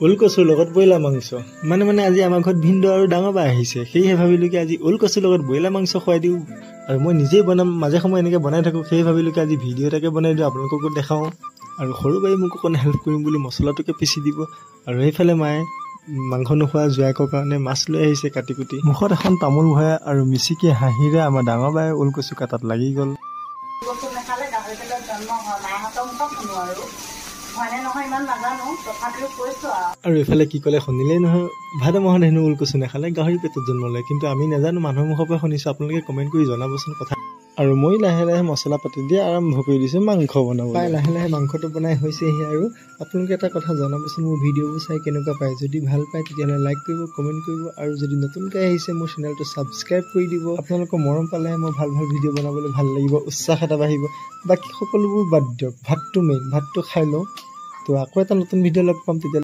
ওলকচুৰ লগত ব্ৰইলাৰ মাংস মানে আজি আমাৰ ঘৰত ভিন্দ আৰু ডাঙৰ বা আহিছে সেয়েহে ভাবিলোঁ কি আজি ওলকচুৰ লগত ব্ৰইলাৰ মাংস খুৱাই দিওঁ আৰু মই নিজেই বনাম মাজে সময় এনেকৈ বনাই থাকোঁ সেয়ে ভাবিলোঁ কি আজি ভিডিঅ' এটাকে বনাই দিওঁ আপোনালোককো দেখাওঁ আৰু সৰু বাই মোক অকণ হেল্প কৰিম বুলি মছলাটোকে পিচি দিব আৰু সেইফালে মায়ে মাংস নোখোৱা জোৱাইকৰ কাৰণে মাছ লৈ আহিছে কাটি কুটি মুখত এখন তামোল ভৰাই আৰু মিচিকি হাঁহিৰে আমাৰ ডাঙৰ বাই ওলকচু কাটাত লাগি গ'ল আৰু এইফালে কি ক'লে শুনিলেই নহয় ভাদ মাহত হেনো ওলকচু নাখালে গাহৰি পেটত জন্ম লয় কিন্তু আমি নাজানো মানুহৰ মুখৰ পৰা শুনিছোঁ আপোনালোকে কমেণ্ট কৰি জনাবচোন কথা আৰু মই লাহে লাহে মছলা পাতি দি আৰম্ভ কৰি দিছোঁ মাংস বনাব প্ৰায় লাহে লাহে মাংসটো বনাই হৈছেহি আৰু আপোনালোকে এটা কথা জনাবচোন মোৰ ভিডিঅ'বোৰ চাই কেনেকুৱা পায় যদি ভাল পায় তেতিয়াহ'লে লাইক কৰিব কমেণ্ট কৰিব আৰু যদি নতুনকৈ আহিছে মোৰ চেনেলটো ছাবস্ক্ৰাইব কৰি দিব আপোনালোকৰ মৰম পালেহে মই ভাল ভাল ভিডিঅ' বনাবলৈ ভাল লাগিব উৎসাহ এটা বাঢ়িব বাকী সকলোবোৰ বাদ দিয়ক ভাতটো মেইন ভাতটো খাই লওঁ তো আকৌ এটা নতুন ভিডিঅ' লগ পাম তেতিয়া